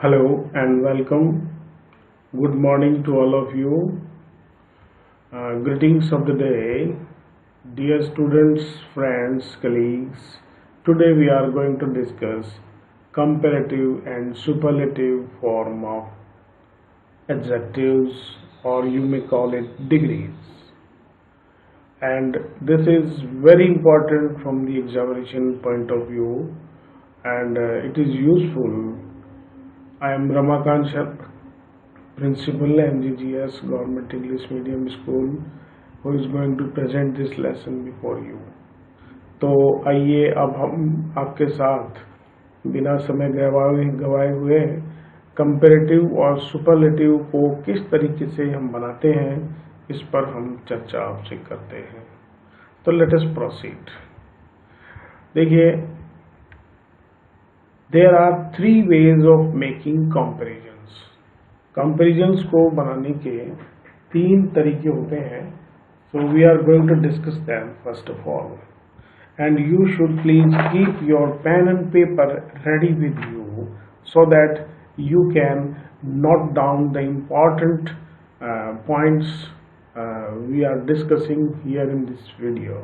Hello and welcome. Good morning to all of you. Greetings of the day, dear students, friends, colleagues. Today we are going to discuss comparative and superlative form of adjectives, or you may call it degrees. And this is very important from the examination point of view, and it is useful. I am Ramakant Sharma, Principal MGGS Government English Medium School, who is going to present this lesson before you. तो आइए अब हम आपके साथ बिना समय गवाए हुए कंपैरेटिव और सुपरलेटिव को किस तरीके से हम बनाते हैं, इस पर हम चर्चा आपसे करते हैं। तो लेट अस प्रोसीड। देखिए, there are 3 ways of making comparisons. Comparisons को बनाने के 3 तरीके होते हैं। So we are going to discuss them first of all, and you should please keep your pen and paper ready with you so that you can note down the important points we are discussing here in this video.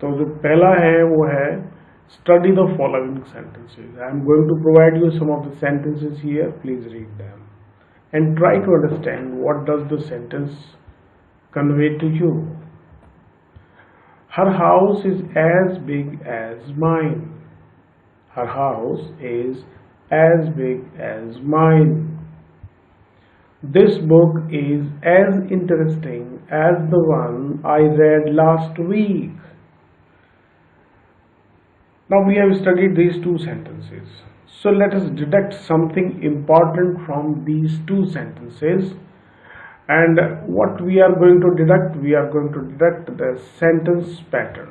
तो जो पहला है वो है study the following sentences. I am going to provide you some of the sentences here. Please read them and try to understand what does the sentence convey to you. Her house is as big as mine. Her house is as big as mine. This book is as interesting as the one I read last week. Now we have studied these 2 sentences. So let us deduct something important from these 2 sentences. And what we are going to deduct? We are going to deduct the sentence pattern.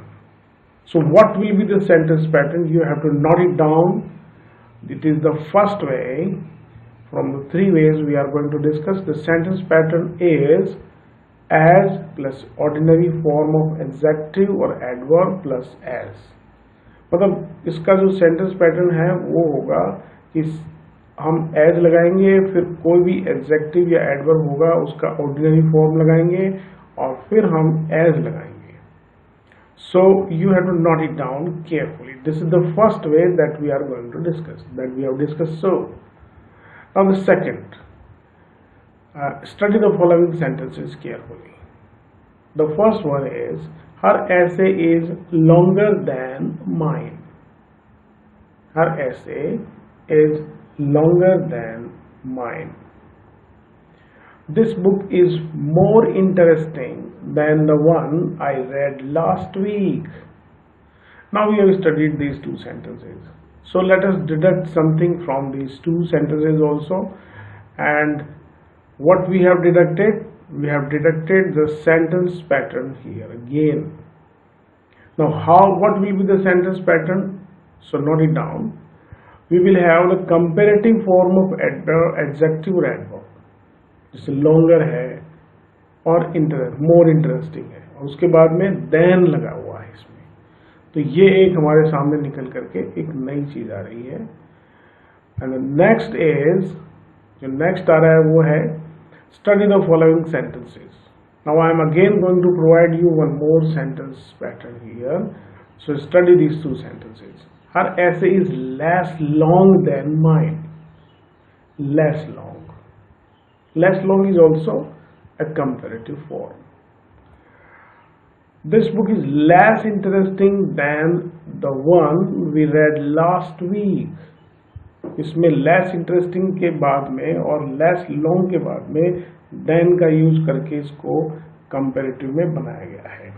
So what will be the sentence pattern? You have to note it down. It is the first way from the 3 ways we are going to discuss. The sentence pattern is as plus ordinary form of adjective or adverb plus as. मतलब इसका जो sentence pattern है वो होगा कि हम as लगाएंगे, फिर कोई भी एडजेक्टिव या एडवर्ब होगा उसका ऑर्डिनरी फॉर्म लगाएंगे और फिर हम एज लगाएंगे. So you have to note it down carefully. This is the first way that we are going to discuss, that we have discuss. So now the second, study the following sentences carefully. The first one is, her essay is longer than mine. Her essay is longer than mine. This book is more interesting than the one I read last week. Now we have studied these 2 sentences. So let us deduct something from these 2 sentences also. And what we have deducted? We have deducted the sentence pattern here again. Now what will be the sentence pattern? So note it down. We will have the comparative form of adjective or adverb. जैसे longer है और more interesting है, और उसके बाद में than लगा हुआ है इसमें. तो ये एक हमारे सामने निकल करके एक नई चीज आ रही है. And the next is, जो next आ रहा है वो है study the following sentences. Now I am again going to provide you one more sentence pattern here. So study these 2 sentences. Her essay is less long than mine. Less long. Less long is also a comparative form. This book is less interesting than the one we read last week. इसमें less interesting के बाद में और less long के बाद में then का use करके इसको comparative में बनाया गया है.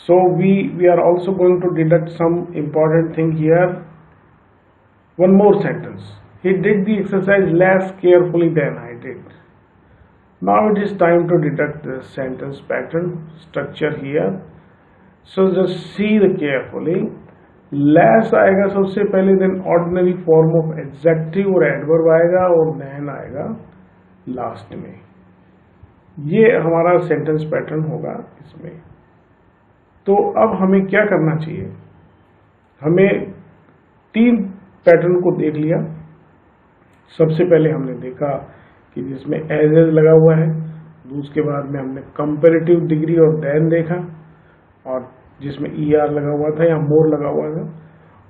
So we are also going to deduct some important thing here. One more sentence. He did the exercise less carefully than I did. Now it is time to deduct the sentence pattern structure here. So just see the carefully. Less आएगा सबसे पहले, then ordinary form of adjective और adverb आएगा और then आएगा last में. ये हमारा सेंटेंस पैटर्न होगा इसमें. तो अब हमें क्या करना चाहिए? हमें 3 पैटर्न को देख लिया. सबसे पहले हमने देखा कि जिसमें एज लगा हुआ है, उसके बाद में हमने कंपैरेटिव डिग्री और देन देखा, और जिसमें ER लगा हुआ था या मोर लगा हुआ था,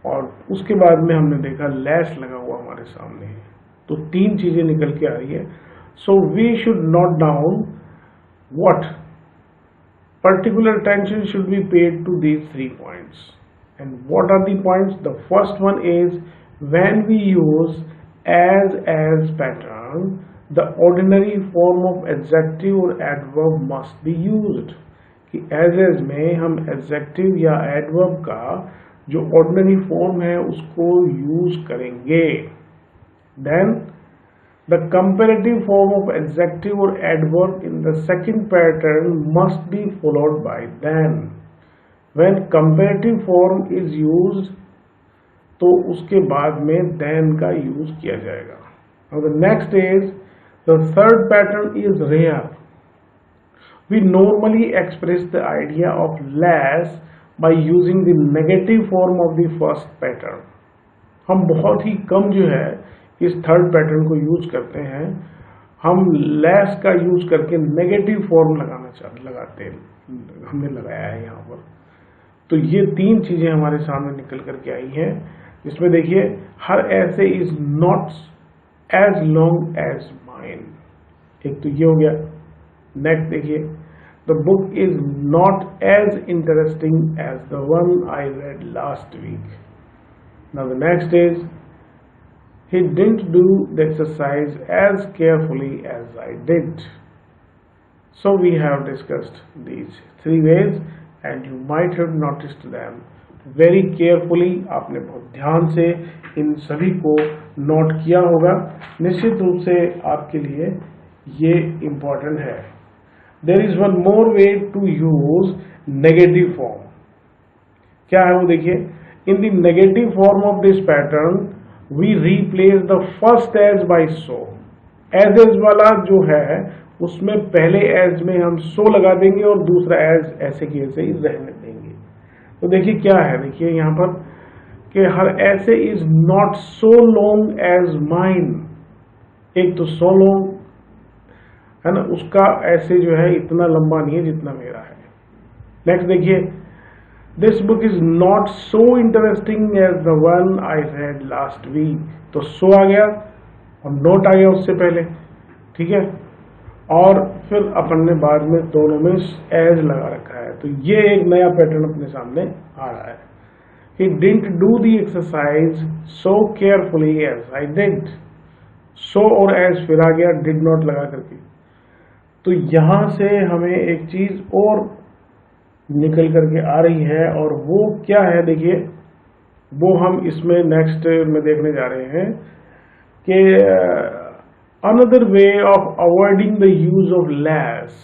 और उसके बाद में हमने देखा लेस लगा हुआ हमारे सामने है। तो तीन चीजें निकल के आ रही है। So we should note down what particular attention should be paid to these 3 points. And what are the points? The first one is when we use as pattern, the ordinary form of adjective or adverb must be used. कि as में हम adjective या adverb का जो ordinary form है उसको use करेंगे. Then the comparative form of adjective or adverb in the second pattern must be followed by then. When comparative form is used, तो उसके बाद में then का use किया जाएगा. Now the next is the third pattern is rare. We normally express the idea of less by using the negative form of the first pattern. हम बहुत ही कम जो है इस थर्ड पैटर्न को यूज करते हैं, हम लेस का यूज करके नेगेटिव फॉर्म लगाते हैं, हमने लगाया है यहाँ पर। तो ये तीन चीजें हमारे सामने निकल करके आई हैं, जिसमें देखिए her essay is not as long as mine, एक तो ये हो गया। नेक्स्ट देखिए, the book is not as interesting as the one I read last week. Now the next is he didn't do the exercise as carefully as I did. So we have discussed these 3 ways and you might have noticed them very carefully. आपने बहुत ध्यान से इन सभी को note किया होगा, निश्चित रूप से आपके लिए ये important है। There is one more way to use negative form. क्या है वो देखिए, in the negative form of this pattern we replace the first as by so. as वाला जो है उसमें पहले as में हम so लगा देंगे और दूसरा as ऐसे की ऐसे ही रहने देंगे। तो देखिए क्या है, देखिए यहाँ पर कि हर ऐसे is not so long as mine, एक तो so long है ना, उसका ऐसे जो है इतना लंबा नहीं है जितना मेरा है। नेक्स्ट देखिए, This book is not so interesting as the one I read last week. तो so आ गया और note आ गया उससे पहले, ठीक है, और फिर अपन ने बाद में दोनों में as लगा रखा है। तो ये एक नया पैटर्न अपने सामने आ रहा है। He didn't do the exercise so carefully as I did. So और as फिर आ गया did not लगा करके। तो यहाँ से हमें एक चीज और निकल करके आ रही है, और वो क्या है देखिए, वो हम इसमें नेक्स्ट में देखने जा रहे हैं कि another way of avoiding the use of less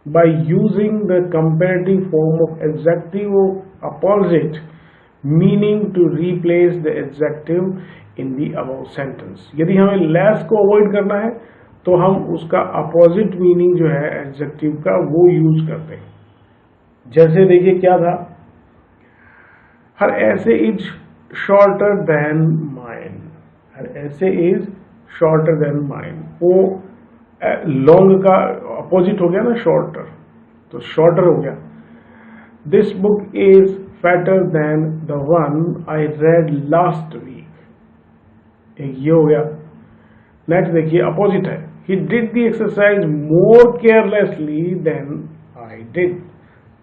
by using the comparative form of adjective opposite meaning to replace the adjective in the above sentence. यदि हमें लेस को अवॉइड करना है तो हम उसका अपोजिट मीनिंग जो है एडजेक्टिव का वो यूज करते हैं। जैसे देखिए क्या था, her essay is shorter than mine, her essay is shorter than mine, वो लॉन्ग का अपोजिट हो गया ना शॉर्टर, तो शॉर्टर हो गया। This book is fatter than the one I read last week, एक ये हो गया। नेक्स्ट देखिए अपोजिट है, he did the exercise more carelessly than I did.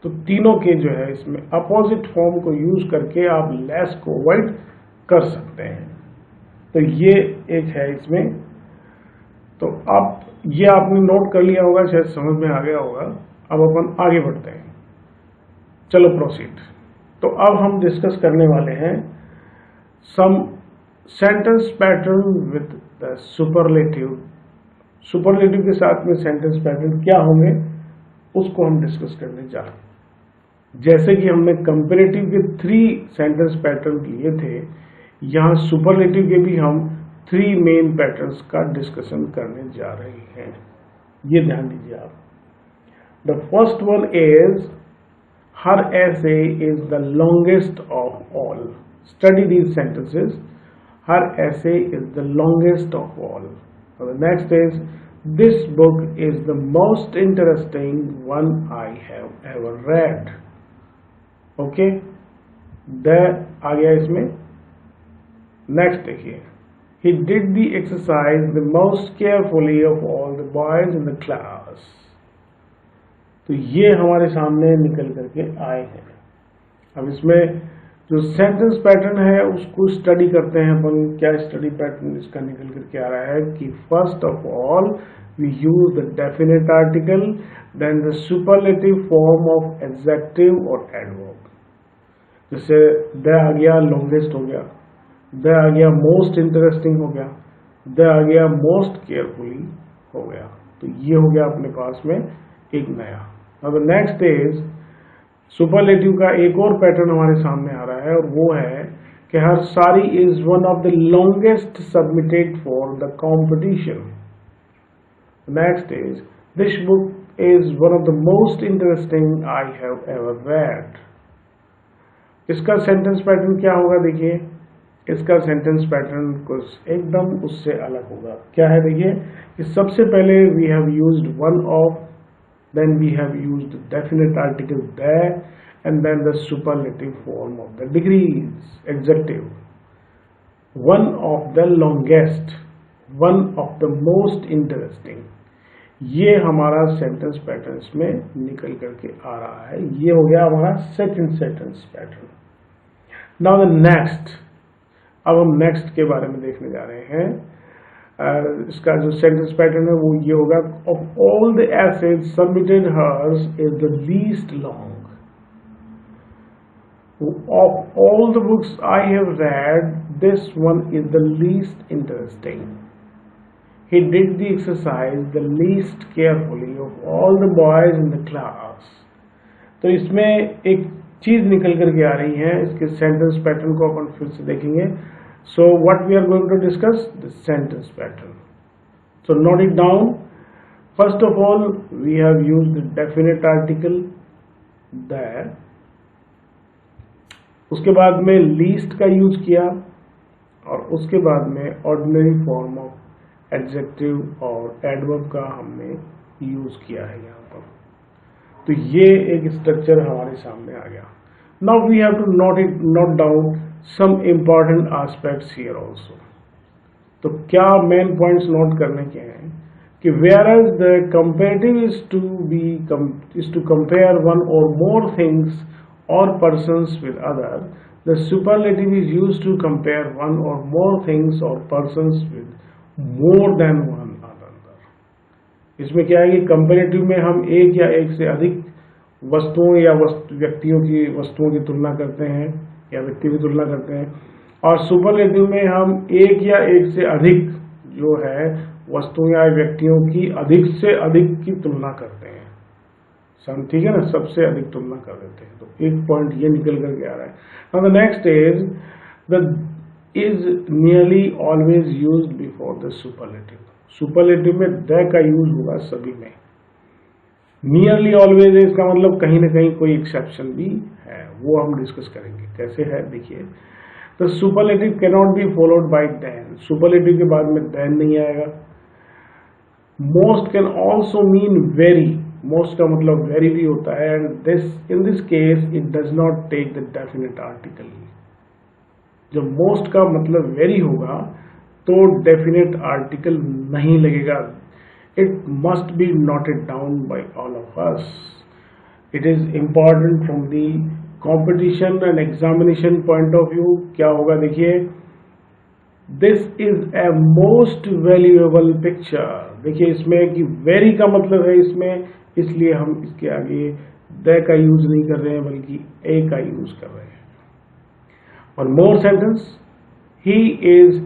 तो तीनों के जो है इसमें अपोजिट फॉर्म को यूज करके आप लेस को अवॉइड कर सकते हैं। तो ये एक है इसमें। तो अब ये आपने नोट कर लिया होगा, शायद समझ में आ गया होगा। अब अपन आगे बढ़ते हैं, चलो प्रोसीड। तो अब हम डिस्कस करने वाले हैं some sentence pattern with the superlative. Superlative के साथ में सेंटेंस पैटर्न क्या होंगे उसको हम डिस्कस करने जा रहे हैं। जैसे कि हमने कंपैरेटिव के 3 सेंटेंस पैटर्न लिए थे, यहाँ सुपरलेटिव के भी हम 3 मेन पैटर्न्स का डिस्कशन करने जा रहे हैं। ये ध्यान दीजिए आप। The first one is her essay is the longest of all. Study these sentences. her essay is the longest of all. So the next is, this book is the most interesting one I have ever read. Okay, the आ गया इसमें. Next देखिए, he did the exercise the most carefully of all the boys in the class. तो ये हमारे सामने निकल करके आए हैं. अब इसमें जो सेंटेंस पैटर्न है उसको स्टडी करते हैं अपन. क्या स्टडी पैटर्न इसका निकल करके आ रहा है कि first of all we use the definite article, then the superlative form of adjective और एडवर्ब. जैसे द आ गया, लॉन्गेस्ट हो गया, द आ गया, मोस्ट इंटरेस्टिंग हो गया, द आ गया, मोस्ट केयरफुली हो गया. तो ये हो गया अपने पास में एक नया. अब नेक्स्ट इज सुपरलेटिव का एक और पैटर्न हमारे सामने आ रहा है और वो है कि हर सारी is one of the longest submitted for the competition. Next is this book is one of the most interesting I have ever read. इसका सेंटेंस पैटर्न क्या होगा देखिए, इसका सेंटेंस पैटर्न कुछ एकदम उससे अलग होगा. क्या है देखिए, कि सबसे पहले we have used one of, then we have used the definite article there, and then the superlative form of the degrees, adjective. One of the longest, one of the most interesting. ये हमारा sentence pattern में निकल करके आ रहा है. ये हो गया हमारा second sentence pattern. Now the next, अब हम नेक्स्ट के बारे में देखने जा रहे हैं. इसका जो सेंटेंस पैटर्न है वो ये होगा, of all the essays submitted hers is the least long. Of all the books I have read this one is the least interesting. He did the exercise the least carefully of all the boys in the class. तो इसमें एक चीज निकल करके आ रही है. इसके sentence pattern को अपन फिर से देखेंगे. So what we are going to discuss, the sentence pattern. So note it down. First of all, we have used the definite article there. उसके बाद में least का यूज किया और उसके बाद में ordinary form of adjective और adverb का हमने यूज किया है यहाँ पर. तो ये एक स्ट्रक्चर हमारे सामने आ गया. Now we have to note down some important aspects here also. तो क्या मेन पॉइंट्स नोट करने के हैं कि whereas the comparative is to compare one or more things or persons with other, the superlative is used to compare one or more things or persons with more than one another. इसमें क्या है कि comparative में हम एक या एक से अधिक वस्तुओं या वस्तुओं की तुलना करते हैं या व्यक्ति की तुलना करते हैं, और सुपरलेटिव में हम एक या एक से अधिक जो है वस्तुओं या व्यक्तियों की अधिक से अधिक की तुलना करते हैं. सम ठीक है ना, सबसे अधिक तुलना कर देते हैं. तो एक पॉइंट ये निकल करके आ रहा है. Now the next is the is nearly always used before the superlative. Superlative में द का यूज होगा सभी में. नियरली ऑलवेज है, इसका मतलब कहीं ना कहीं कोई एक्सेप्शन भी है, वो हम डिस्कस करेंगे कैसे है. देखिए, तो superlative can not be followed by then. Superlative के बाद में देन नहीं आएगा. Most can also mean very. Most का मतलब वेरी भी होता है, and in this case it does not take the definite article. जब मोस्ट का मतलब वेरी होगा तो डेफिनेट आर्टिकल नहीं लगेगा. It must be noted down by all of us. It is important from the competition and examination point of view. क्या होगा देखिए, this is a most valuable picture. देखिए इसमें कि very का मतलब है इसमें, इसलिए हम इसके आगे the का यूज नहीं कर रहे हैं बल्कि a का यूज कर रहे हैं. और more sentence, he is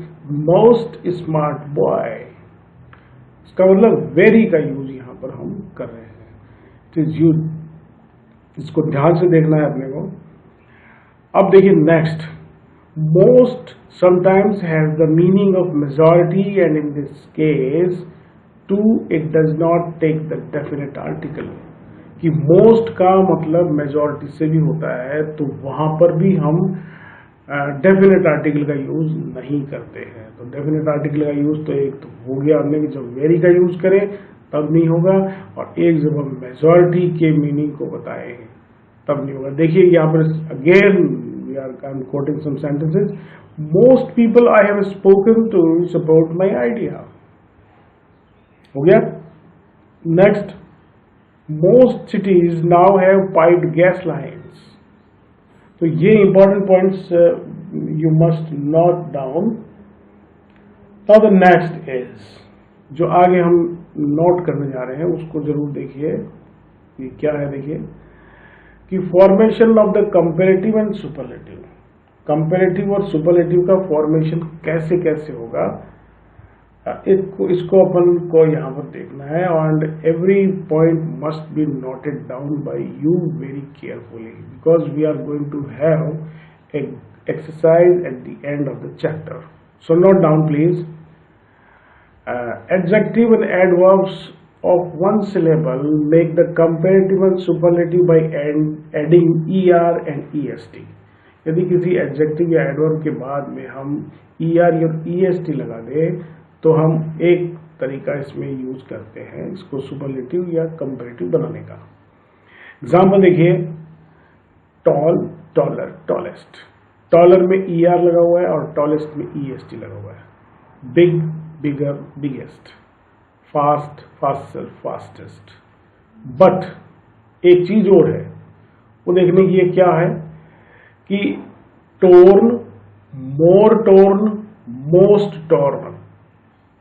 most smart boy. इसका मतलब वेरी का यूज यहां पर हम कर रहे हैं. तो इसको ध्यान से देखना है अपने को. अब देखिए next, most sometimes has the meaning of majority, and in this case too it does not take the definite article. कि मोस्ट का मतलब मेजॉरिटी से भी होता है, तो वहां पर भी हम डेफिनेट आर्टिकल का यूज नहीं करते हैं। तो डेफिनेट आर्टिकल का यूज तो एक तो हो गया हमने कि जब वेरी का यूज करें तब नहीं होगा, और एक जब हम मेजॉरिटी के मीनिंग को बताएं तब नहीं होगा। देखिए यहाँ पर again we are quoting some sentences. Most people I have spoken to support my idea, हो गया। Next, most cities now have piped gas lines. तो ये important points you must note down. Now the next is, जो आगे हम note करने जा रहे हैं उसको जरूर देखिए कि क्या है। देखिए कि formation of the comparative and superlative, comparative और सुपरलेटिव का फॉर्मेशन कैसे कैसे होगा, इसको अपन को यहाँ पर देखना है। And every point must be noted down by you very carefully, because we are going to have a exercise at the end of the chapter. So note down please. Adjective and adverbs of one syllable make the comparative and superlative by adding er and est. यदि किसी adjective या adverb के बाद में हम er और est लगा दें तो हम एक तरीका इसमें यूज करते हैं इसको सुपरलेटिव या कंपैरेटिव बनाने का। एग्जाम्पल देखिए, टॉल, टॉलर, टॉलेस्ट। टॉलर में er लगा हुआ है और टॉलेस्ट में est लगा हुआ है। Big, bigger, biggest. Fast, faster, fastest. But एक चीज और है, वो देखने की ये क्या है कि torn, more torn, most torn,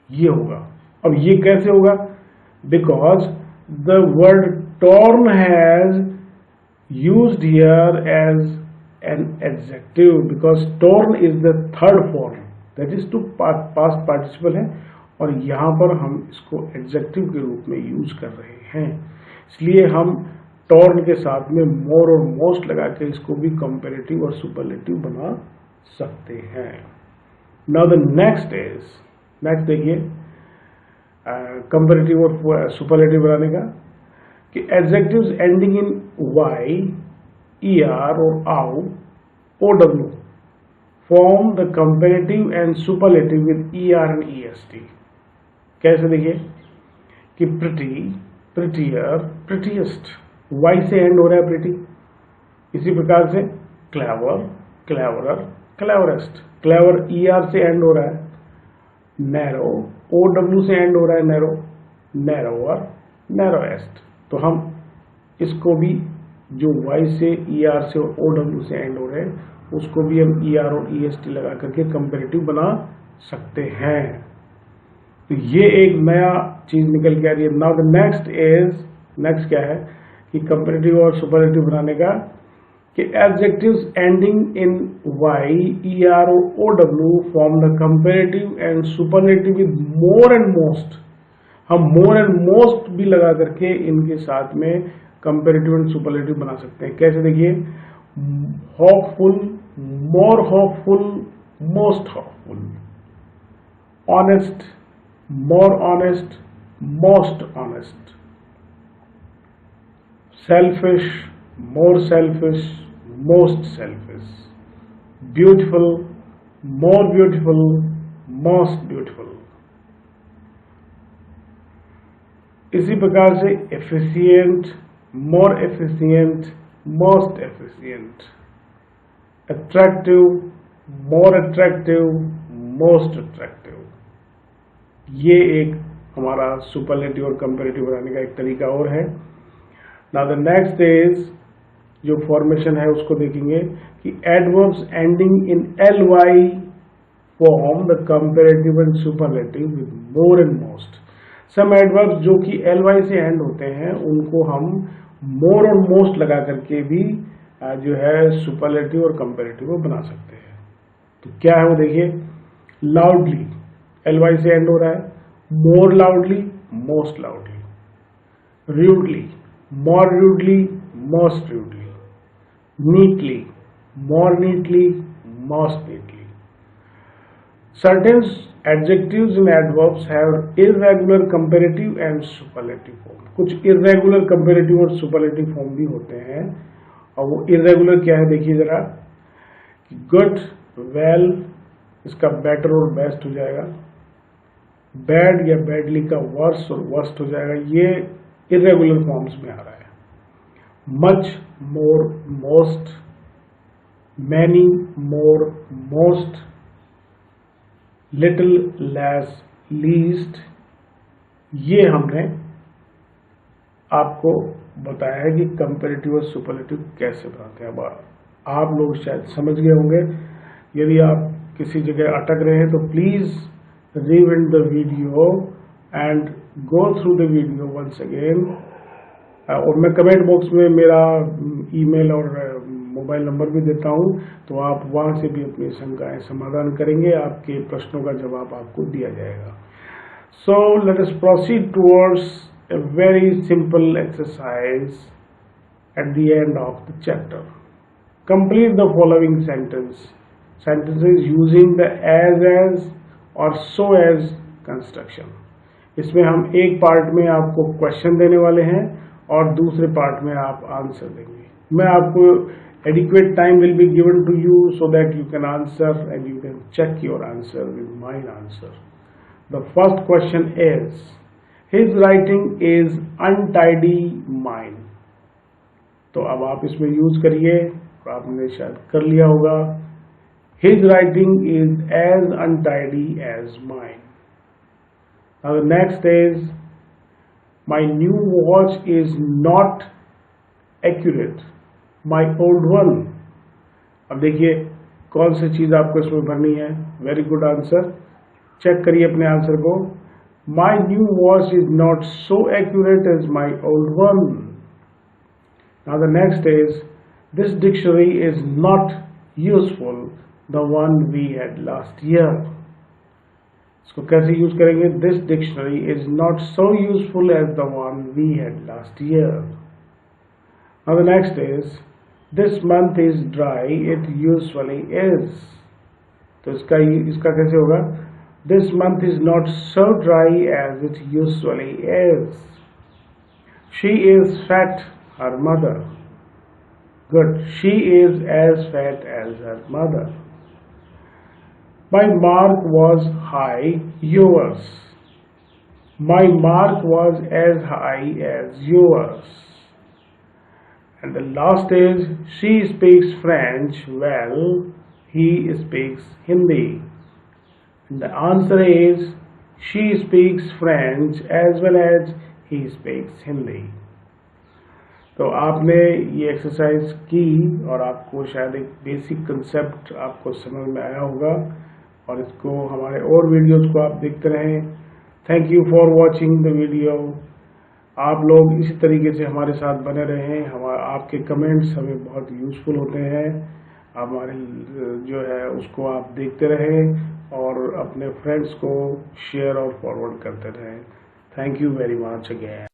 ये होगा। अब ये कैसे होगा? Because the word torn has used here as an adjective, because torn is the third form, that is to past participle है, और यहां पर हम इसको एडजेक्टिव के रूप में यूज कर रहे हैं। इसलिए हम टॉर्न के साथ में मोर और मोस्ट लगा के इसको भी कंपैरेटिव और सुपरलेटिव बना सकते हैं। Now the next is, next देखिए कंपैरेटिव और सुपरलेटिव बनाने का, कि adjectives ending in y, er और आउ, ow form the comparative and superlative with er and est। कैसे देखिए कि pretty, prettier, prettiest, y से एंड हो रहा है pretty। इसी प्रकार से clever, cleverer, cleverest, clever er से एंड हो रहा है। narrow, ow से एंड हो रहा है narrow, narrower, narrowest। तो हम इसको भी जो y से er से और ow से एंड हो रहे हैं उसको भी हम er और est लगा करके कंपैरेटिव बना सकते हैं। तो ये एक नया चीज निकल के आ रही है। Now the next is, next क्या है कि कंपैरेटिव और सुपरलेटिव बनाने का, कि एडजेक्टिव्स एंडिंग इन y, er और ow form the comparative and superlative with more and most. हम मोर एंड मोस्ट भी लगा करके इनके साथ में कंपैरेटिव एंड सुपरलेटिव बना सकते हैं। कैसे देखिए, hopeful, more hopeful, most hopeful, honest, more honest, most honest, selfish, more selfish, most selfish, beautiful, more beautiful, most beautiful। इसी प्रकार से efficient, more efficient, most efficient, attractive, more attractive, most attractive। ये एक हमारा सुपरलेटिव और comparative बनाने का एक तरीका और है। नाउ द नेक्स्ट इज, जो फॉर्मेशन है उसको देखेंगे कि adverbs ending in ly form the comparative and superlative with more and most. Some adverbs जो कि ly से एंड होते हैं उनको हम मोर और मोस्ट लगा करके भी जो है सुपरलेटिव और कंपैरेटिव बना सकते हैं। तो क्या है वो देखिए, लाउडली, ly से एंड हो रहा है, more loudly, most loudly, rudely, more rudely, most rudely, neatly, more neatly, most neatly. Certain adjectives and adverbs have irregular comparative and superlative form. कुछ इररेगुलर कंपैरेटिव और सुपरलेटिव फॉर्म भी होते हैं, और वो इररेगुलर क्या है देखिए जरा, गुड, वेल इसका बेटर और बेस्ट हो जाएगा, बैड या बैडली का वर्स और वर्स्ट हो जाएगा। ये इरेगुलर फॉर्म्स में आ रहा है। मच, मोर, मोस्ट, मैनी, मोर, मोस्ट, लिटिल, लेस, लीस्ट, ये हमने आपको बताया है कि कंपैरेटिव और सुपरलेटिव कैसे बनाते हैं। अब आप लोग शायद समझ गए होंगे। यदि आप किसी जगह अटक रहे हैं तो please rewind the video and go through the video once again। और मैं कमेंट बॉक्स में मेरा ईमेल और मोबाइल नंबर भी देता हूं, तो आप वहां से भी अपनी शंकाएं समाधान करेंगे, आपके प्रश्नों का जवाब आपको दिया जाएगा। So let us proceed towards a very simple exercise at the end of the chapter. Complete the following sentences using the as और so as कंस्ट्रक्शन। इसमें हम एक पार्ट में आपको क्वेश्चन देने वाले हैं और दूसरे पार्ट में आप आंसर देंगे। मैं आपको adequate time will be given to you so that you can answer and you can check your answer with mine answer. The first question is, his writing is untidy mine। तो अब आप इसमें use करिए, आपने शायद कर लिया होगा। His writing is as untidy as mine। Now the next is, my new watch is not accurate, my old one। अब देखिए कौन सी चीज आपको इसमें भरनी है। वेरी गुड आंसर, चेक करिए अपने आंसर को। My new watch is not so accurate as my old one। Now the next is, this dictionary is not useful, the one we had last year। इसको कैसे use करेंगे? This dictionary is not so useful as the one we had last year। Now the next is, this month is dry, it usually is। तो इसका कैसे होगा? This month is not so dry as it usually is। She is fat, her mother। Good, she is as fat as her mother। My mark was high, yours। My mark was as high as yours। And the last is, she speaks French well, he speaks Hindi। And the answer is, she speaks French as well as he speaks Hindi। तो आपने ये exercise की और आपको शायद एक basic concept आपको समझ में आया होगा, और इसको हमारे और वीडियोस को आप देखते रहें। Thank you for watching the video. आप लोग इसी तरीके से हमारे साथ बने रहें। आपके कमेंट्स हमें बहुत यूजफुल होते हैं। हमारे जो है उसको आप देखते रहें और अपने फ्रेंड्स को शेयर और फॉरवर्ड करते रहें। Thank you very much again.